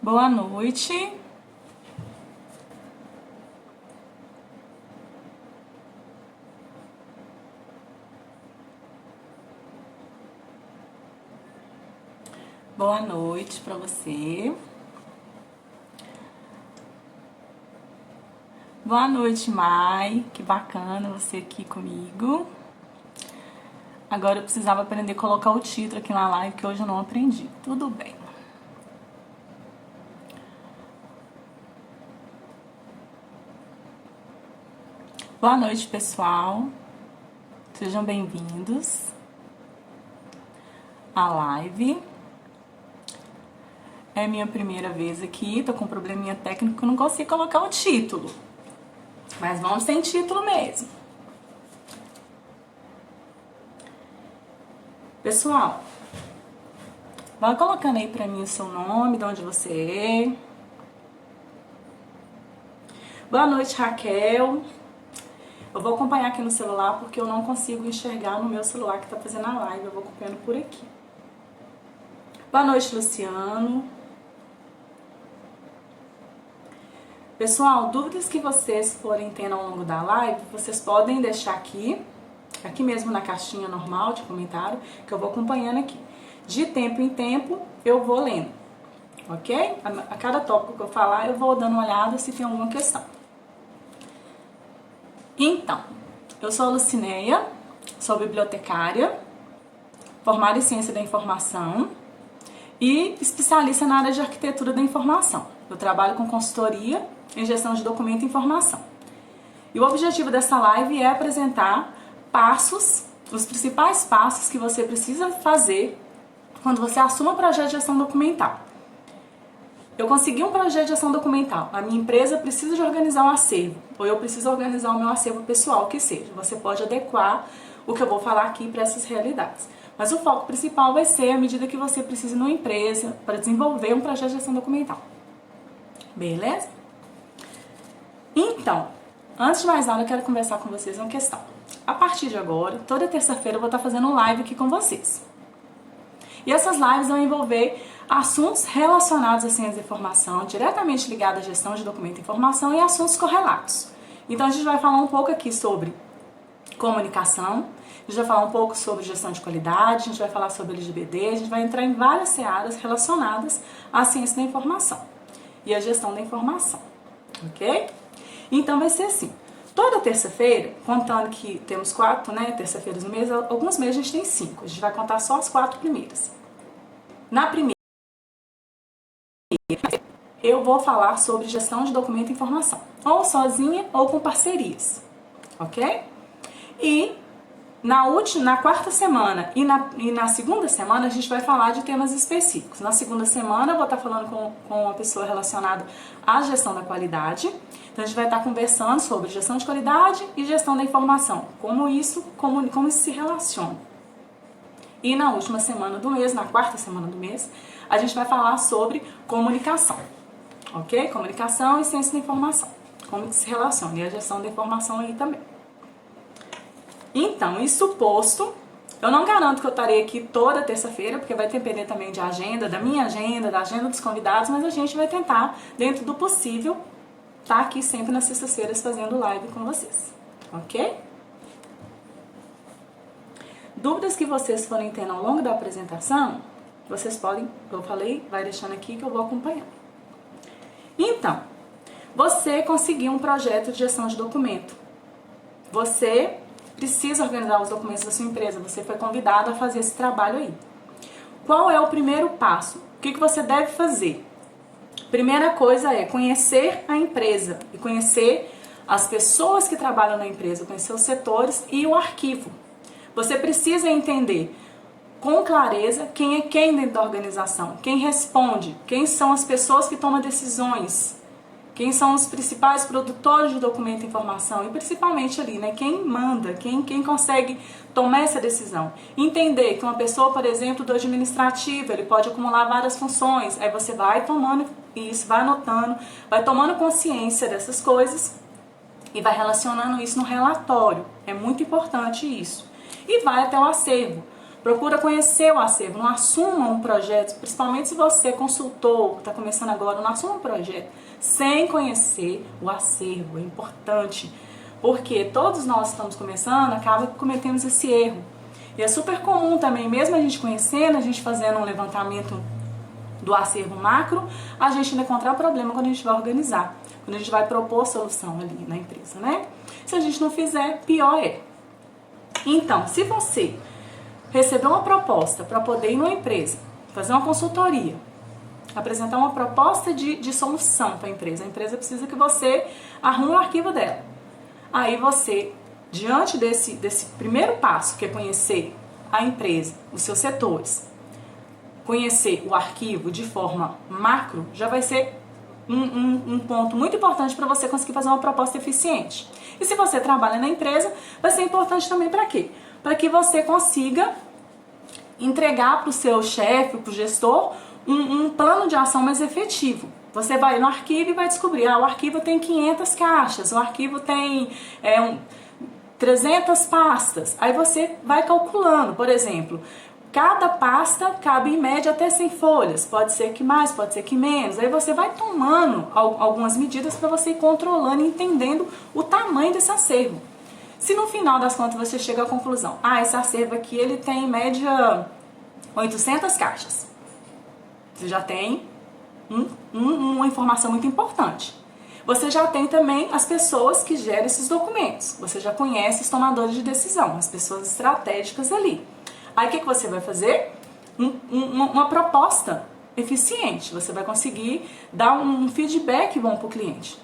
Boa noite. Boa noite para você. Boa noite, Mai. Que bacana você aqui comigo. Agora eu precisava aprender a colocar o título aqui na live, que hoje eu não aprendi. Tudo bem. Boa noite, pessoal. Sejam bem-vindos à live. É minha primeira vez aqui, tô com um probleminha técnico que eu não consigo colocar o título. Mas vamos sem título mesmo. Pessoal, vai colocando aí pra mim o seu nome, de onde você é. Boa noite, Raquel. Eu vou acompanhar aqui no celular porque eu não consigo enxergar no meu celular que tá fazendo a live. Eu vou acompanhando por aqui. Boa noite, Luciano. Pessoal, dúvidas que vocês forem tendo ao longo da live, vocês podem deixar aqui mesmo na caixinha normal de comentário, que eu vou acompanhando aqui. De tempo em tempo, eu vou lendo, ok? A cada tópico que eu falar, eu vou dando uma olhada se tem alguma questão. Então, eu sou a Lucineia, sou bibliotecária, formada em Ciência da Informação e especialista na área de Arquitetura da Informação. Eu trabalho com consultoria em Gestão de Documento e Informação. E o objetivo dessa live é apresentar os principais passos que você precisa fazer quando você assume um projeto de gestão documental. Eu consegui um projeto de gestão documental, a minha empresa precisa de organizar um acervo, ou eu preciso organizar o meu acervo pessoal, que seja. Você pode adequar o que eu vou falar aqui para essas realidades. Mas o foco principal vai ser à medida que você precisa numa empresa para desenvolver um projeto de gestão documental. Beleza? Então, antes de mais nada, eu quero conversar com vocês uma questão. A partir de agora, toda terça-feira eu vou estar fazendo um live aqui com vocês. E essas lives vão envolver assuntos relacionados à ciência da informação, diretamente ligados à gestão de documento e informação e assuntos correlatos. Então a gente vai falar um pouco aqui sobre comunicação, a gente vai falar um pouco sobre gestão de qualidade, a gente vai falar sobre LGPD, a gente vai entrar em várias searas relacionadas à ciência da informação e à gestão da informação, ok? Então vai ser assim. Toda terça-feira, contando que temos 4, terça-feiras no mês, alguns meses a gente tem 5. A gente vai contar só as 4 primeiras. Na primeira, eu vou falar sobre gestão de documento e informação. Ou sozinha ou com parcerias. Ok? E na quarta semana e na segunda semana a gente vai falar de temas específicos. Na segunda semana eu vou estar falando com uma pessoa relacionada à gestão da qualidade. Então a gente vai estar conversando sobre gestão de qualidade e gestão da informação. Como isso se relaciona. E na última semana do mês, na quarta semana do mês, a gente vai falar sobre comunicação. Ok? Comunicação e ciência da informação. Como que se relaciona. E a gestão da informação aí também. Então, isso posto, eu não garanto que eu estarei aqui toda terça-feira, porque vai depender também de agenda, da minha agenda, da agenda dos convidados, mas a gente vai tentar, dentro do possível, estar aqui sempre nas sextas-feiras fazendo live com vocês. Ok? Dúvidas que vocês forem tendo ao longo da apresentação, vocês podem, eu falei, vai deixando aqui que eu vou acompanhar. Então, você conseguiu um projeto de gestão de documento. Você precisa organizar os documentos da sua empresa. Você foi convidado a fazer esse trabalho aí. Qual é o primeiro passo? O que você deve fazer? Primeira coisa é conhecer a empresa e conhecer as pessoas que trabalham na empresa, conhecer os setores e o arquivo. Você precisa entender com clareza quem é quem dentro da organização, quem responde, quem são as pessoas que tomam decisões, quem são os principais produtores de documento e informação e principalmente ali, quem manda, quem consegue tomar essa decisão. Entender que uma pessoa, por exemplo, do administrativo, ele pode acumular várias funções, aí você vai tomando isso, vai anotando, vai tomando consciência dessas coisas e vai relacionando isso no relatório. É muito importante isso. E vai até o acervo. Procura conhecer o acervo, não assuma um projeto, principalmente se você é consultor, está começando agora, não assuma um projeto sem conhecer o acervo, é importante, porque todos nós estamos começando, acaba que cometemos esse erro. E é super comum também, mesmo a gente conhecendo, a gente fazendo um levantamento do acervo macro, a gente ainda encontrar problema quando a gente vai organizar, quando a gente vai propor solução ali na empresa, né? Se a gente não fizer, pior é. Então, se você receber uma proposta para poder ir numa empresa, fazer uma consultoria, apresentar uma proposta de solução para a empresa precisa que você arrume o arquivo dela. Aí você, diante desse primeiro passo, que é conhecer a empresa, os seus setores, conhecer o arquivo de forma macro, já vai ser um ponto muito importante para você conseguir fazer uma proposta eficiente. E se você trabalha na empresa, vai ser importante também para quê? Para que você consiga entregar para o seu chefe, para o gestor, um plano de ação mais efetivo. Você vai no arquivo e vai descobrir, o arquivo tem 500 caixas, o arquivo tem 300 pastas. Aí você vai calculando, por exemplo, cada pasta cabe em média até 100 folhas, pode ser que mais, pode ser que menos. Aí você vai tomando algumas medidas para você ir controlando e entendendo o tamanho desse acervo. Se no final das contas você chega à conclusão, esse acervo aqui ele tem em média 800 caixas, você já tem uma informação muito importante. Você já tem também as pessoas que geram esses documentos, você já conhece os tomadores de decisão, as pessoas estratégicas ali. Aí o que você vai fazer? Uma proposta eficiente. Você vai conseguir dar um feedback bom para o cliente.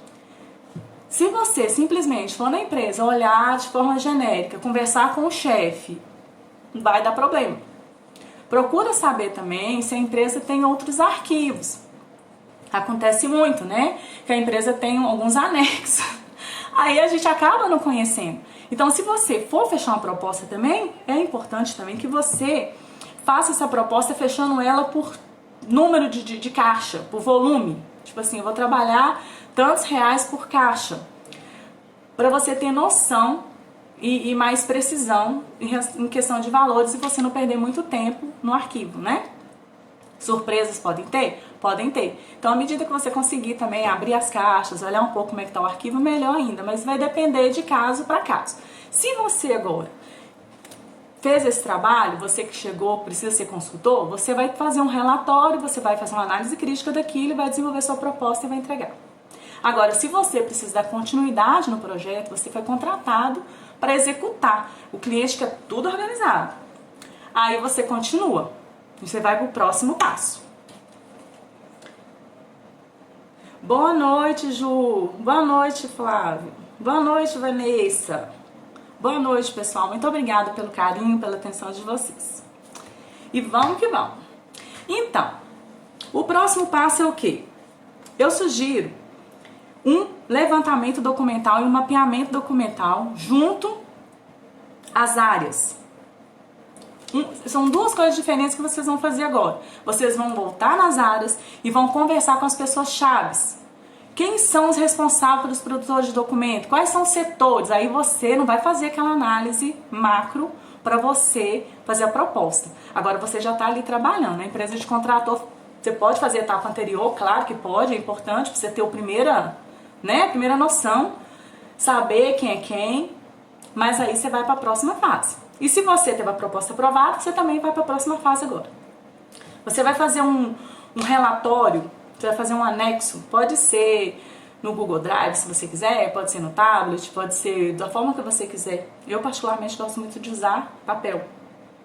Se você simplesmente for na empresa, olhar de forma genérica, conversar com o chefe, vai dar problema. Procura saber também se a empresa tem outros arquivos. Acontece muito, né? Que a empresa tem alguns anexos. Aí a gente acaba não conhecendo. Então, se você for fechar uma proposta também, é importante também que você faça essa proposta fechando ela por número de caixa, por volume. Tipo assim, eu vou trabalhar tantos reais por caixa. Para você ter noção e mais precisão em questão de valores e você não perder muito tempo no arquivo, né? Surpresas podem ter? Podem ter. Então, à medida que você conseguir também abrir as caixas, olhar um pouco como é que está o arquivo, melhor ainda. Mas vai depender de caso para caso. Se você agora fez esse trabalho, você que chegou, precisa ser consultor, você vai fazer um relatório, você vai fazer uma análise crítica daquilo, vai desenvolver sua proposta e vai entregar. Agora, se você precisa dar continuidade no projeto, você foi contratado para executar. O cliente quer tudo organizado. Aí você continua. Você vai para o próximo passo. Boa noite, Ju. Boa noite, Flávio. Boa noite, Vanessa. Boa noite, pessoal. Muito obrigada pelo carinho, pela atenção de vocês. E vamos que vamos. Então, o próximo passo é o quê? Eu sugiro um levantamento documental e um mapeamento documental junto às áreas. São duas coisas diferentes que vocês vão fazer agora. Vocês vão voltar nas áreas e vão conversar com as pessoas chaves. Quem são os responsáveis pelos produtores de documento? Quais são os setores? Aí você não vai fazer aquela análise macro para você fazer a proposta. Agora você já está ali trabalhando. A empresa te contratou. Você pode fazer a etapa anterior, claro que pode, é importante para você ter a primeira noção, saber quem é quem, mas aí você vai para a próxima fase. E se você teve a proposta aprovada, você também vai para a próxima fase agora. Você vai fazer um relatório, você vai fazer um anexo, pode ser no Google Drive, se você quiser, pode ser no tablet, pode ser da forma que você quiser. Eu particularmente gosto muito de usar papel,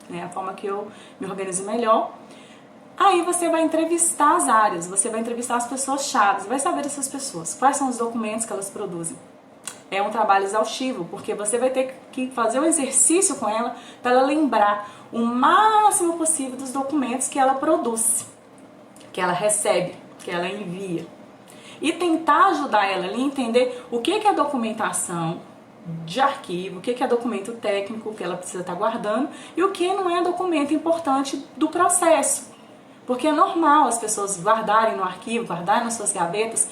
né? A forma que eu me organizo melhor. Aí você vai entrevistar as áreas, você vai entrevistar as pessoas chaves, vai saber dessas pessoas, quais são os documentos que elas produzem. É um trabalho exaustivo, porque você vai ter que fazer um exercício com ela para ela lembrar o máximo possível dos documentos que ela produz, que ela recebe, que ela envia. E tentar ajudar ela ali a entender o que é documentação de arquivo, o que é documento técnico que ela precisa estar guardando e o que não é documento importante do processo. Porque é normal as pessoas guardarem no arquivo, guardarem nas suas gavetas,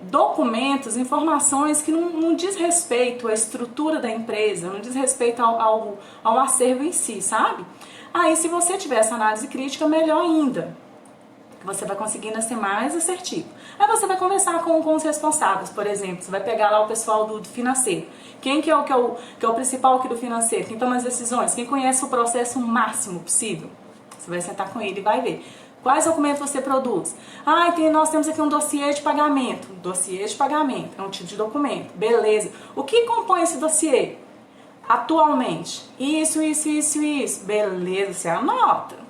documentos, informações que não diz respeito à estrutura da empresa, não diz respeito ao acervo em si, sabe? Aí, se você tiver essa análise crítica, melhor ainda. Você vai conseguindo ser mais assertivo. Aí você vai conversar com os responsáveis, por exemplo. Você vai pegar lá o pessoal do financeiro. Quem que é o principal aqui do financeiro? Quem toma as decisões? Quem conhece o processo o máximo possível? Você vai sentar com ele e vai ver. Quais documentos você produz? Nós temos aqui um dossiê de pagamento. Dossiê de pagamento é um tipo de documento. Beleza. O que compõe esse dossiê? Atualmente. Isso. Beleza, você anota.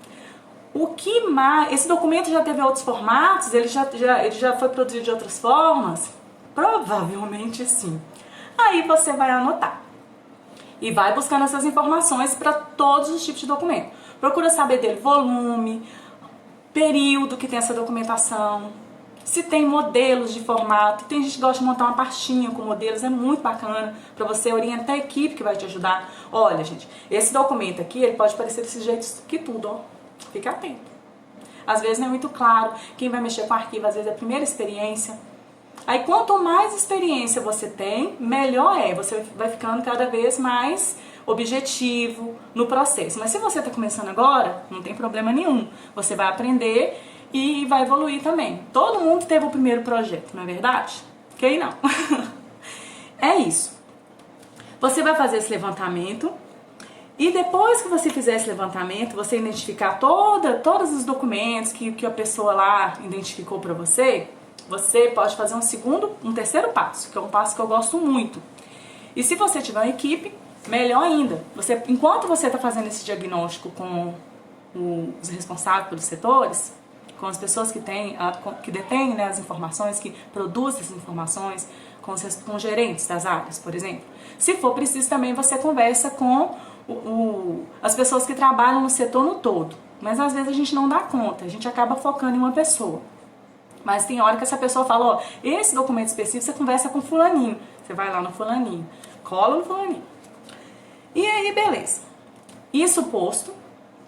O que mais? Esse documento já teve outros formatos? Ele já foi produzido de outras formas? Provavelmente sim. Aí você vai anotar. E vai buscando essas informações para todos os tipos de documento. Procura saber dele volume, período que tem essa documentação, se tem modelos de formato. Tem gente que gosta de montar uma pastinha com modelos, é muito bacana para você orientar a equipe que vai te ajudar. Olha, gente, esse documento aqui, ele pode parecer desse jeito que tudo, ó. Fica atento. Às vezes não é muito claro. Quem vai mexer com arquivo, às vezes é a primeira experiência. Aí quanto mais experiência você tem, melhor é. Você vai ficando cada vez mais objetivo no processo. Mas se você está começando agora, não tem problema nenhum. Você vai aprender e vai evoluir também. Todo mundo teve o primeiro projeto, não é verdade? Quem não? É isso. Você vai fazer esse levantamento. E depois que você fizer esse levantamento, você identificar todos os documentos que a pessoa lá identificou para você, você pode fazer um terceiro passo, que é um passo que eu gosto muito. E se você tiver uma equipe, melhor ainda. Enquanto você está fazendo esse diagnóstico com os responsáveis pelos setores, com as pessoas que detêm, né, as informações, que produzem essas informações, com os gerentes das áreas, por exemplo. Se for preciso também, você conversa com as pessoas que trabalham no setor no todo, mas às vezes a gente não dá conta, a gente acaba focando em uma pessoa, mas tem hora que essa pessoa fala, ó, esse documento específico você conversa com fulaninho, você vai lá no fulaninho, cola no fulaninho, e aí beleza. Isso posto,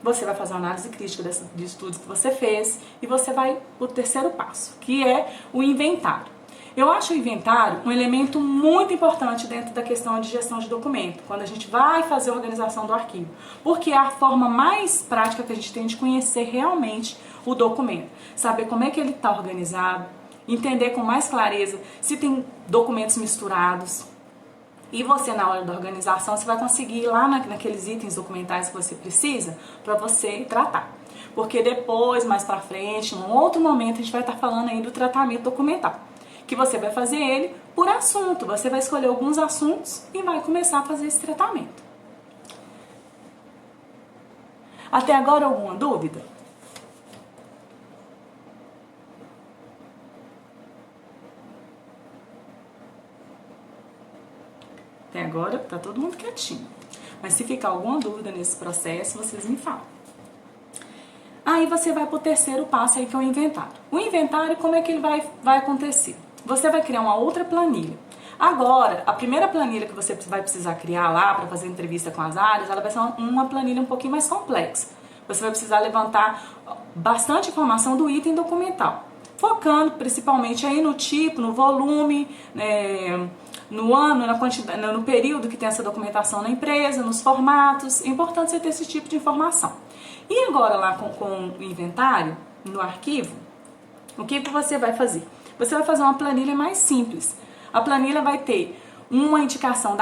você vai fazer uma análise crítica de estudos que você fez e você vai pro terceiro passo, que é o inventário. Eu acho o inventário um elemento muito importante dentro da questão de gestão de documento, quando a gente vai fazer a organização do arquivo, porque é a forma mais prática que a gente tem de conhecer realmente o documento, saber como é que ele está organizado, entender com mais clareza se tem documentos misturados, e você na hora da organização você vai conseguir ir lá naqueles itens documentais que você precisa para você tratar. Porque depois, mais para frente, num outro momento, a gente vai estar falando aí do tratamento documental, que você vai fazer ele por assunto. Você vai escolher alguns assuntos e vai começar a fazer esse tratamento. Até agora, alguma dúvida? Até agora tá todo mundo quietinho. Mas se ficar alguma dúvida nesse processo, vocês me falam. Aí você vai pro terceiro passo aí, que é o inventário. O inventário, como é que ele vai acontecer? Você vai criar uma outra planilha. Agora, a primeira planilha que você vai precisar criar lá para fazer entrevista com as áreas, ela vai ser uma planilha um pouquinho mais complexa. Você vai precisar levantar bastante informação do item documental, focando principalmente aí no tipo, no volume, no ano, na quantidade, no período que tem essa documentação na empresa, nos formatos. É importante você ter esse tipo de informação. E agora lá com o inventário, no arquivo, o que você vai fazer? Você vai fazer uma planilha mais simples. A planilha vai ter uma indicação,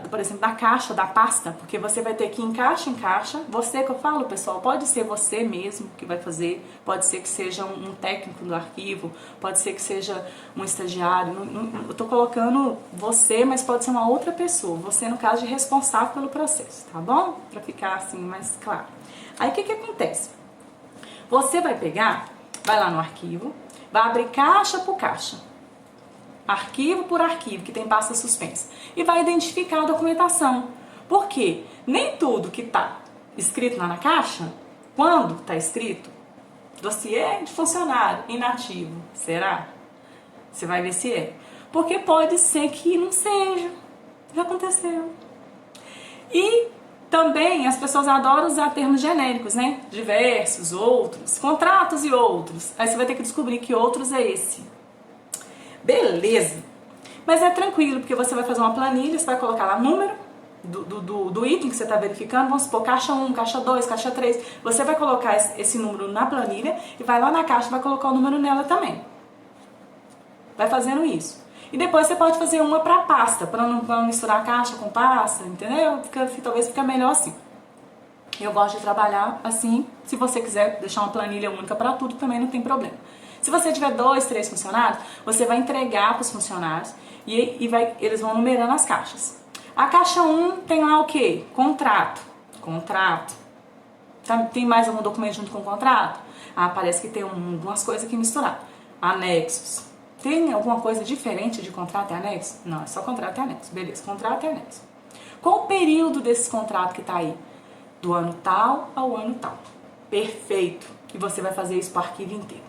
por exemplo, da caixa, da pasta, porque você vai ter que encaixa em caixa. Você que eu falo, pessoal, pode ser você mesmo que vai fazer, pode ser que seja um técnico do arquivo, pode ser que seja um estagiário. Eu estou colocando você, mas pode ser uma outra pessoa. Você, no caso, é responsável pelo processo, tá bom? Para ficar assim mais claro. Aí o que acontece? Você vai lá no arquivo, vai abrir caixa por caixa, arquivo por arquivo, que tem pasta suspensa, e vai identificar a documentação. Por quê? Nem tudo que está escrito lá na caixa, quando está escrito dossiê de funcionário inativo, será? Você vai ver se é. Porque pode ser que não seja. Já aconteceu. E também as pessoas adoram usar termos genéricos, né? Diversos, outros, contratos e outros. Aí você vai ter que descobrir que outros é esse. Beleza! Mas é tranquilo, porque você vai fazer uma planilha, você vai colocar lá número do item que você está verificando, vamos supor, caixa 1, caixa 2, caixa 3, você vai colocar esse número na planilha e vai lá na caixa e vai colocar o número nela também. Vai fazendo isso. E depois você pode fazer uma para pasta, para não misturar caixa com pasta, entendeu? Talvez fique melhor assim. Eu gosto de trabalhar assim. Se você quiser deixar uma planilha única para tudo, também não tem problema. Se você tiver 2, 3 funcionários, você vai entregar para os funcionários e eles vão numerando as caixas. A caixa 1 tem lá o quê? Contrato. Contrato. Tem mais algum documento junto com o contrato? Ah, parece que tem algumas coisas aqui misturadas. Anexos. Tem alguma coisa diferente de contrato e anexo? Não, é só contrato e anexo. Beleza, contrato e anexo. Qual o período desses contratos que está aí? Do ano tal ao ano tal. Perfeito. E você vai fazer isso para o arquivo inteiro.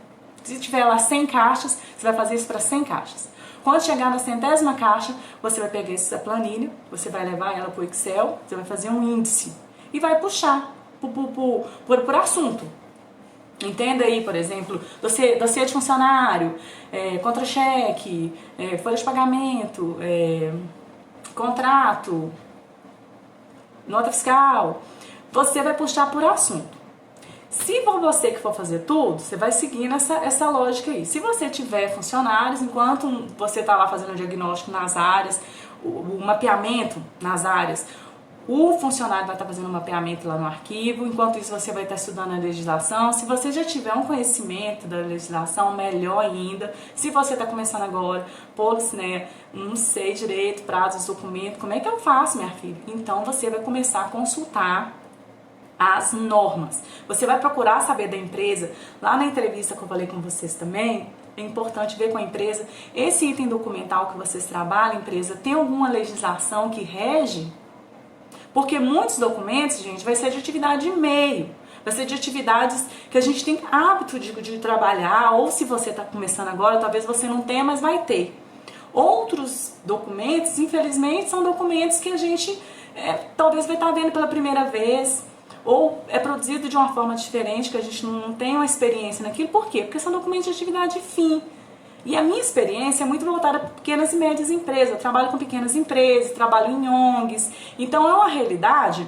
Se tiver lá 100 caixas, você vai fazer isso para 100 caixas. Quando chegar na 100ª caixa, você vai pegar essa planilha, você vai levar ela para o Excel, você vai fazer um índice e vai puxar por assunto. Entenda aí, por exemplo, dossiê de funcionário, contra-cheque, folha de pagamento, contrato, nota fiscal. Você vai puxar por assunto. Se for você que for fazer tudo, você vai seguindo essa lógica aí. Se você tiver funcionários, enquanto você está lá fazendo o diagnóstico nas áreas, o mapeamento nas áreas, o funcionário vai estar fazendo um mapeamento lá no arquivo, enquanto isso você vai estar estudando a legislação. Se você já tiver um conhecimento da legislação, melhor ainda. Se você está começando agora, né, não sei direito, prazos, documentos, como é que eu faço, minha filha? Então você vai começar a consultar as normas. Você vai procurar saber da empresa, lá na entrevista que eu falei com vocês também, é importante ver com a empresa, esse item documental que vocês trabalham, empresa, tem alguma legislação que rege? Porque muitos documentos, gente, vai ser de atividade de e-mail, vai ser de atividades que a gente tem hábito de trabalhar, ou se você está começando agora, talvez você não tenha, mas vai ter. Outros documentos, infelizmente, são documentos que a gente talvez vai estar vendo pela primeira vez, ou é produzido de uma forma diferente, que a gente não tem uma experiência naquilo. Por quê? Porque são documentos de atividade fim. E a minha experiência é muito voltada para pequenas e médias empresas. Eu trabalho com pequenas empresas, trabalho em ONGs. Então é uma realidade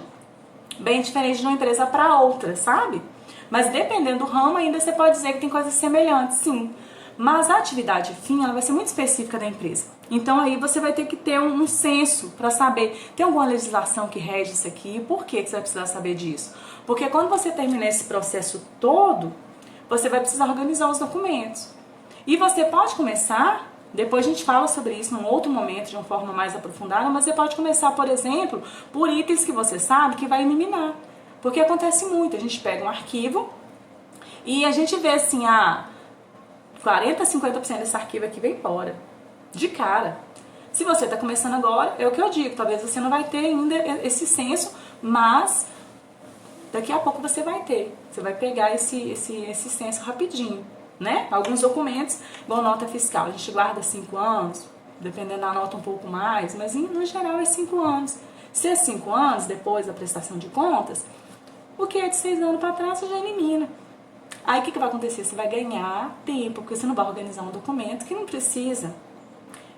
bem diferente de uma empresa para outra, sabe? Mas dependendo do ramo, ainda você pode dizer que tem coisas semelhantes, sim. Mas a atividade fim, ela vai ser muito específica da empresa. Então aí você vai ter que ter um senso para saber, tem alguma legislação que rege isso aqui? Por que você vai precisar saber disso? Porque quando você terminar esse processo todo, você vai precisar organizar os documentos. E você pode começar, depois a gente fala sobre isso num outro momento, de uma forma mais aprofundada, mas você pode começar, por exemplo, por itens que você sabe que vai eliminar. Porque acontece muito, a gente pega um arquivo e a gente vê assim, 40, 50% desse arquivo aqui vem embora, de cara. Se você está começando agora, é o que eu digo, talvez você não vai ter ainda esse senso, mas daqui a pouco você vai ter. Você vai pegar esse senso rapidinho, né? Alguns documentos, igual nota fiscal, a gente guarda 5 anos, dependendo da nota um pouco mais, mas no geral é 5 anos. Se é 5 anos, depois da prestação de contas, o que é de 6 anos para trás você já elimina. Aí o que vai acontecer? Você vai ganhar tempo, porque você não vai organizar um documento que não precisa.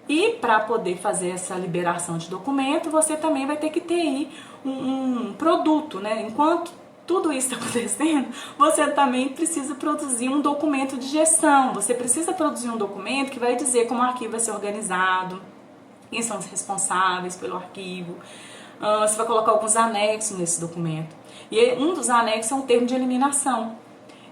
E para poder fazer essa liberação de documento, você também vai ter que ter aí um produto, né? Enquanto tudo isso está acontecendo, você também precisa produzir um documento de gestão. Você precisa produzir um documento que vai dizer como o arquivo vai ser organizado, quem são os responsáveis pelo arquivo. Você vai colocar alguns anexos nesse documento. E um dos anexos é um termo de eliminação.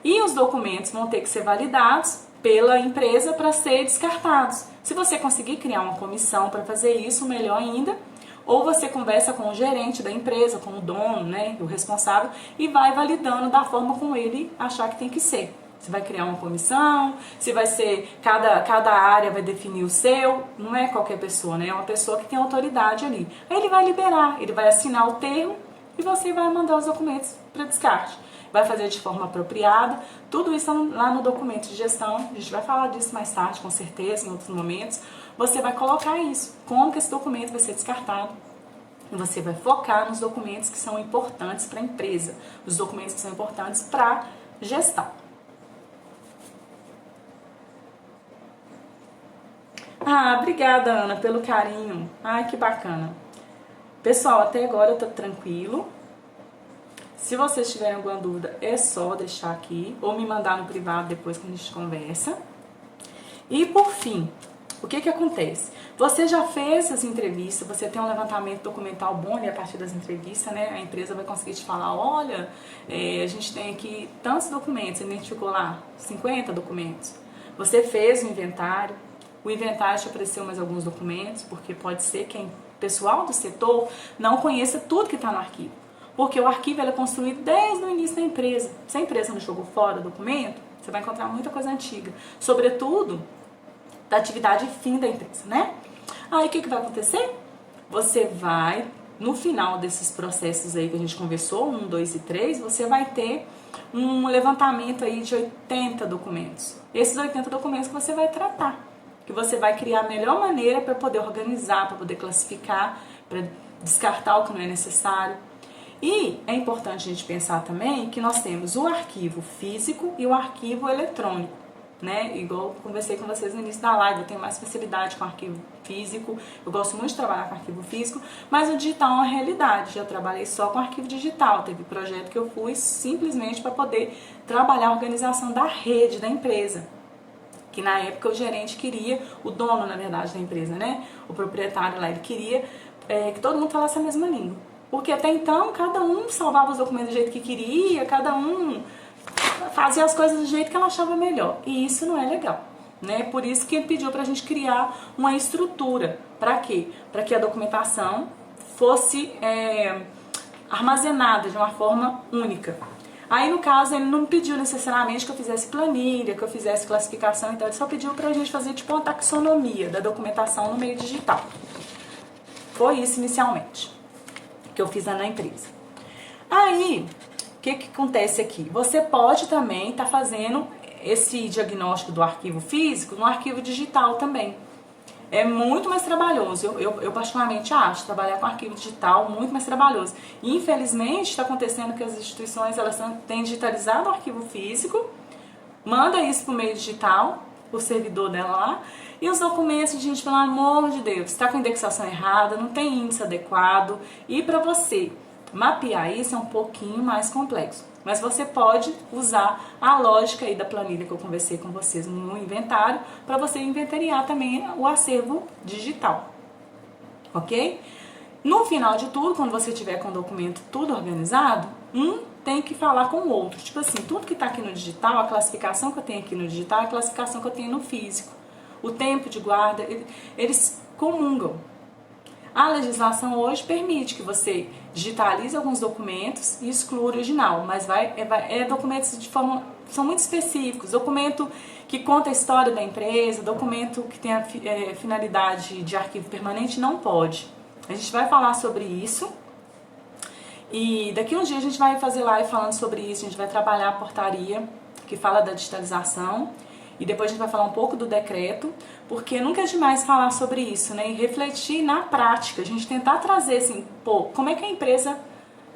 E os documentos vão ter que ser validados pela empresa para ser descartados. Se você conseguir criar uma comissão para fazer isso, melhor ainda. Ou você conversa com o gerente da empresa, com o dono, né, o responsável, e vai validando da forma como ele achar que tem que ser. Você vai criar uma comissão, se vai ser, cada área vai definir o seu, não é qualquer pessoa, né, é uma pessoa que tem autoridade ali. Aí ele vai liberar, ele vai assinar o termo e você vai mandar os documentos para descarte. Vai fazer de forma apropriada, tudo isso lá no documento de gestão, a gente vai falar disso mais tarde, com certeza, em outros momentos. Você vai colocar isso, como que esse documento vai ser descartado. E você vai focar nos documentos que são importantes para a empresa, os documentos que são importantes para a gestão. Ah, obrigada, Ana, pelo carinho. Ai, que bacana. Pessoal, até agora eu tô tranquilo. Se vocês tiverem alguma dúvida, é só deixar aqui ou me mandar no privado depois que a gente conversa. E por fim, o que acontece? Você já fez as entrevistas, você tem um levantamento documental bom ali a partir das entrevistas, né? A empresa vai conseguir te falar, olha, a gente tem aqui tantos documentos, você identificou lá 50 documentos. Você fez o inventário te ofereceu mais alguns documentos, porque pode ser que o pessoal do setor não conheça tudo que está no arquivo. Porque o arquivo é construído desde o início da empresa. Se a empresa não jogou fora o documento, você vai encontrar muita coisa antiga. Sobretudo, da atividade fim da empresa, né? Aí o que vai acontecer? Você vai, no final desses processos aí que a gente conversou, 1, 2 e 3, você vai ter um levantamento aí de 80 documentos. Esses 80 documentos que você vai tratar, que você vai criar a melhor maneira para poder organizar, para poder classificar, para descartar o que não é necessário. E é importante a gente pensar também que nós temos o arquivo físico e o arquivo eletrônico, né? Igual eu conversei com vocês no início da live, eu tenho mais facilidade com arquivo físico, eu gosto muito de trabalhar com arquivo físico, mas o digital é uma realidade, já trabalhei só com arquivo digital, teve projeto que eu fui simplesmente para poder trabalhar a organização da rede da empresa, que na época o gerente queria, o dono na verdade da empresa, né? O proprietário lá, ele queria que todo mundo falasse a mesma língua. Porque até então, cada um salvava os documentos do jeito que queria, cada um fazia as coisas do jeito que ela achava melhor. E isso não é legal, né? Por isso que ele pediu pra gente criar uma estrutura. Pra quê? Pra que a documentação fosse armazenada de uma forma única. Aí, no caso, ele não pediu necessariamente que eu fizesse planilha, que eu fizesse classificação, então ele só pediu pra gente fazer tipo uma taxonomia da documentação no meio digital. Foi isso inicialmente que eu fiz na empresa. Aí, o que acontece aqui? Você pode também estar fazendo esse diagnóstico do arquivo físico no arquivo digital também. É muito mais trabalhoso. Eu particularmente acho trabalhar com arquivo digital muito mais trabalhoso. E, infelizmente, está acontecendo que as instituições elas têm digitalizado o arquivo físico, manda isso para o meio digital, o servidor dela lá, e os documentos, gente, pelo amor de Deus, está com indexação errada, não tem índice adequado, e para você mapear isso é um pouquinho mais complexo. Mas você pode usar a lógica aí da planilha que eu conversei com vocês no inventário, para você inventariar também o acervo digital, ok? No final de tudo, quando você tiver com o documento tudo organizado, tem que falar com o outro. Tipo assim, tudo que está aqui no digital, a classificação que eu tenho aqui no digital, a classificação que eu tenho no físico. O tempo de guarda, eles comungam. A legislação hoje permite que você digitalize alguns documentos e exclua o original, mas documentos de forma, são muito específicos. Documento que conta a história da empresa, documento que tem a finalidade de arquivo permanente, não pode. A gente vai falar sobre isso. E daqui a uns dias a gente vai fazer live falando sobre isso, a gente vai trabalhar a portaria que fala da digitalização e depois a gente vai falar um pouco do decreto, porque nunca é demais falar sobre isso, né? E refletir na prática, a gente tentar trazer assim, como é que a empresa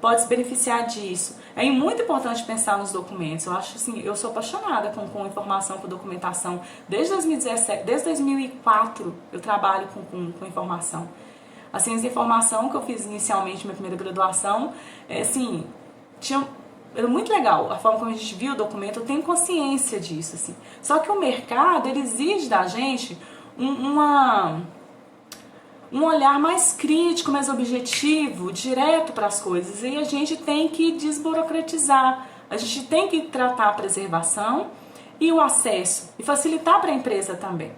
pode se beneficiar disso? É muito importante pensar nos documentos. Eu acho assim, eu sou apaixonada com informação, com documentação. Desde 2017, desde 2004 eu trabalho com informação. A ciência da informação que eu fiz inicialmente, minha primeira graduação, assim, era muito legal a forma como a gente viu o documento, eu tenho consciência disso, assim. Só que o mercado, ele exige da gente um olhar mais crítico, mais objetivo, direto para as coisas. E a gente tem que desburocratizar, a gente tem que tratar a preservação e o acesso, e facilitar para a empresa também.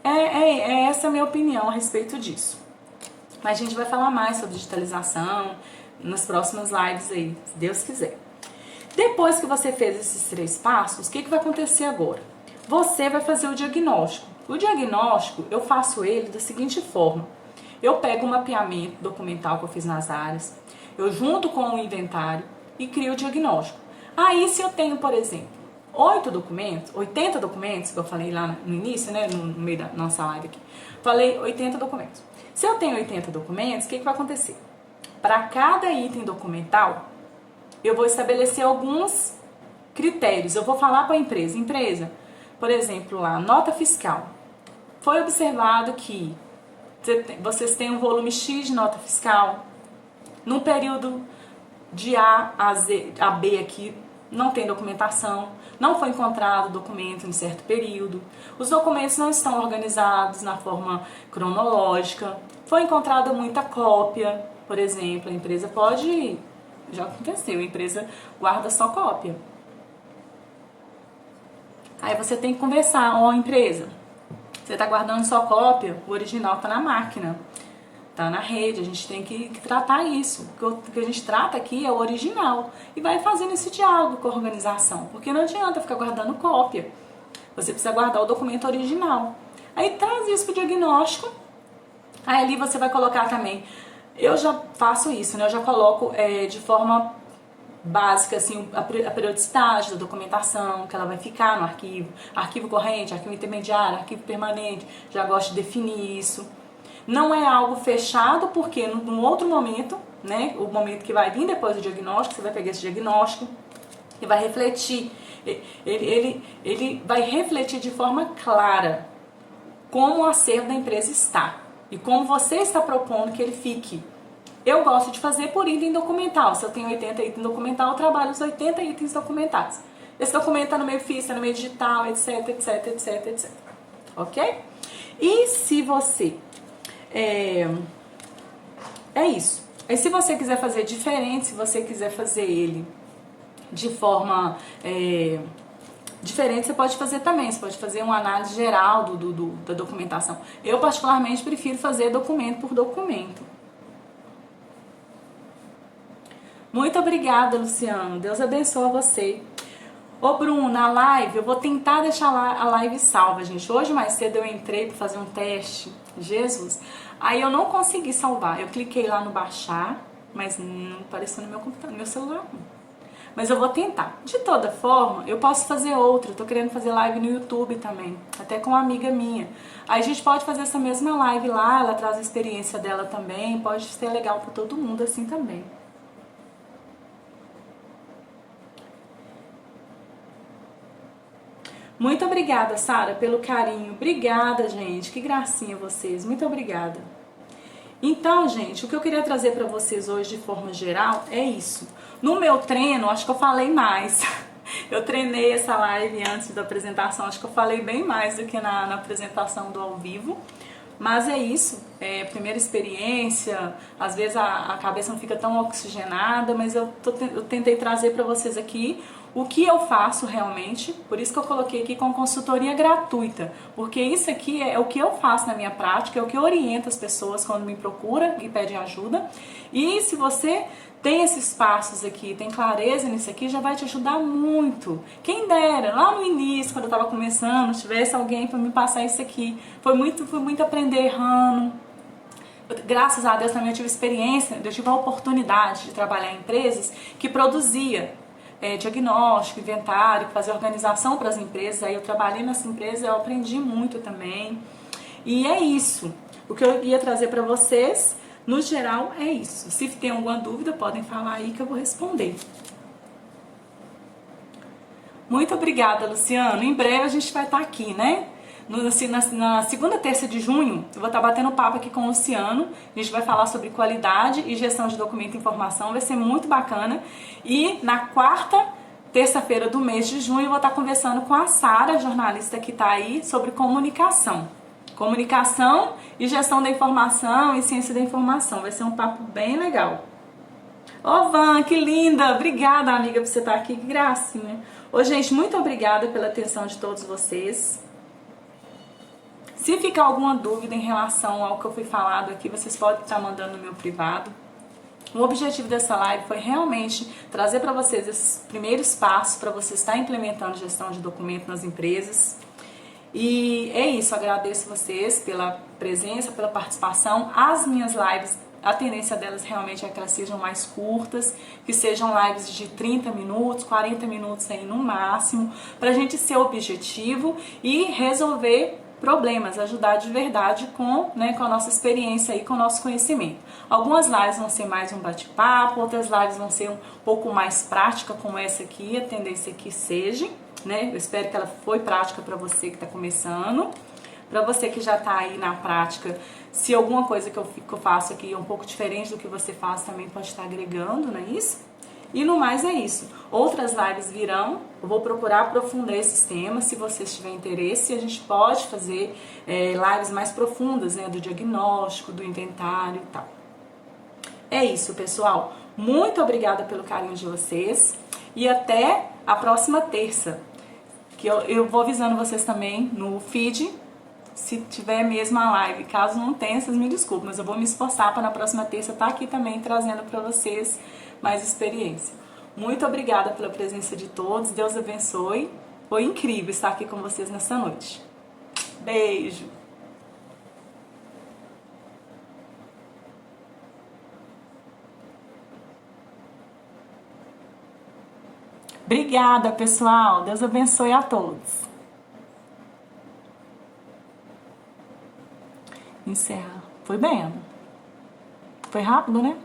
Essa a minha opinião a respeito disso. Mas a gente vai falar mais sobre digitalização nas próximas lives aí, se Deus quiser. Depois que você fez esses 3 passos, o que vai acontecer agora? Você vai fazer o diagnóstico. O diagnóstico, eu faço ele da seguinte forma. Eu pego o mapeamento documental que eu fiz nas áreas, eu junto com o inventário e crio o diagnóstico. Aí, se eu tenho, por exemplo, 80 documentos, que eu falei lá no início, né, no meio da nossa live aqui, falei 80 documentos. Se eu tenho 80 documentos, o que vai acontecer? Para cada item documental, eu vou estabelecer alguns critérios. Eu vou falar para a empresa, por exemplo, lá, nota fiscal. foi observado que vocês têm um volume X de nota fiscal, num período de a B aqui, não tem documentação, não foi encontrado documento em certo período, os documentos não estão organizados na forma cronológica, foi encontrada muita cópia, por exemplo, a empresa pode, já aconteceu, a empresa guarda só cópia. Aí você tem que conversar, ó, empresa, você está guardando só cópia, o original está na máquina, está na rede, a gente tem que tratar isso. O que a gente trata aqui é o original. E vai fazendo esse diálogo com a organização, porque não adianta ficar guardando cópia. Você precisa guardar o documento original. Aí traz isso para o diagnóstico, aí ali você vai colocar também. Eu já faço isso, né? Eu já coloco de forma básica, assim, a periodicidade da documentação, que ela vai ficar no arquivo, arquivo corrente, arquivo intermediário, arquivo permanente, já gosto de definir isso. Não é algo fechado, porque num outro momento, né, o momento que vai vir depois do diagnóstico, você vai pegar esse diagnóstico e vai refletir, ele vai refletir de forma clara como o acervo da empresa está e como você está propondo que ele fique. Eu gosto de fazer por item documental. Se eu tenho 80 itens documental, eu trabalho os 80 itens documentados. Esse documento está no meio físico, está no meio digital, etc, etc, etc, etc. Ok? E se você... É isso. E se você quiser fazer diferente, se você quiser fazer ele de forma diferente, você pode fazer também. Você pode fazer uma análise geral da documentação. Eu, particularmente, prefiro fazer documento por documento. Muito obrigada, Luciano. Deus abençoe você. Ô, Bruno, na live, eu vou tentar deixar a live salva, gente. Hoje, mais cedo, eu entrei para fazer um teste. Jesus. Aí eu não consegui salvar. Eu cliquei lá no baixar, mas não apareceu no meu computador, no meu celular. Mas eu vou tentar. De toda forma, eu posso fazer outra. Eu tô querendo fazer live no YouTube também, até com uma amiga minha. Aí a gente pode fazer essa mesma live lá, ela traz a experiência dela também. Pode ser legal para todo mundo assim também. Muito obrigada, Sara, pelo carinho. Obrigada, gente. Que gracinha vocês. Muito obrigada. Então, gente, o que eu queria trazer para vocês hoje de forma geral é isso. No meu treino, acho que eu falei mais. Eu treinei essa live antes da apresentação, acho que eu falei bem mais do que na apresentação do ao vivo. Mas é isso, primeira experiência, às vezes a cabeça não fica tão oxigenada, mas eu tentei trazer para vocês aqui o que eu faço realmente, por isso que eu coloquei aqui com consultoria gratuita, porque isso aqui é o que eu faço na minha prática, é o que orienta as pessoas quando me procuram e pedem ajuda. E se você tem esses passos aqui, tem clareza nisso aqui, já vai te ajudar muito. Quem dera, lá no início, quando eu estava começando, tivesse alguém para me passar isso aqui. Foi muito aprender errando. Graças a Deus também eu tive experiência, eu tive a oportunidade de trabalhar em empresas que produzia diagnóstico, inventário, fazer organização para as empresas. Aí eu trabalhei nessa empresa, eu aprendi muito também. E é isso. O que eu ia trazer para vocês, no geral, é isso. Se tem alguma dúvida, podem falar aí que eu vou responder. Muito obrigada, Luciano. Em breve a gente vai estar aqui, né? Na segunda terça de junho, eu vou estar batendo papo aqui com o Luciano. A gente vai falar sobre qualidade e gestão de documento e informação. Vai ser muito bacana. E na quarta terça-feira do mês de junho, eu vou estar conversando com a Sara, jornalista que está aí, sobre comunicação. Comunicação e gestão da informação e ciência da informação. Vai ser um papo bem legal. Ô, Van, que linda! Obrigada, amiga, por você estar aqui. Que gracinha. Ô, gente, muito obrigada pela atenção de todos vocês. Se ficar alguma dúvida em relação ao que eu fui falado aqui, vocês podem estar mandando no meu privado. O objetivo dessa live foi realmente trazer para vocês esses primeiros passos para você estar implementando gestão de documento nas empresas. E é isso, agradeço vocês pela presença, pela participação. As minhas lives, a tendência delas realmente é que elas sejam mais curtas, que sejam lives de 30 minutos, 40 minutos aí no máximo, para a gente ser objetivo e resolver problemas, ajudar de verdade com a nossa experiência e com o nosso conhecimento. Algumas lives vão ser mais um bate-papo, outras lives vão ser um pouco mais prática, como essa aqui, a tendência que seja, né? Eu espero que ela foi prática para você que está começando. Para você que já está aí na prática, se alguma coisa que eu faço aqui é um pouco diferente do que você faz, também pode estar agregando, não é isso? E no mais é isso. Outras lives virão, eu vou procurar aprofundar esses temas, se vocês tiverem interesse, a gente pode fazer lives mais profundas, né, do diagnóstico, do inventário e tal. É isso, pessoal. Muito obrigada pelo carinho de vocês e até a próxima terça, que eu vou avisando vocês também no feed, se tiver mesmo a live. Caso não tenha, vocês me desculpem, mas eu vou me esforçar para na próxima terça estar aqui também trazendo para vocês mais experiência. Muito obrigada pela presença de todos, Deus abençoe. Foi incrível estar aqui com vocês nessa noite. Beijo! Obrigada, pessoal. Deus abençoe a todos. Encerra. Foi bem, Ana? Foi rápido, né?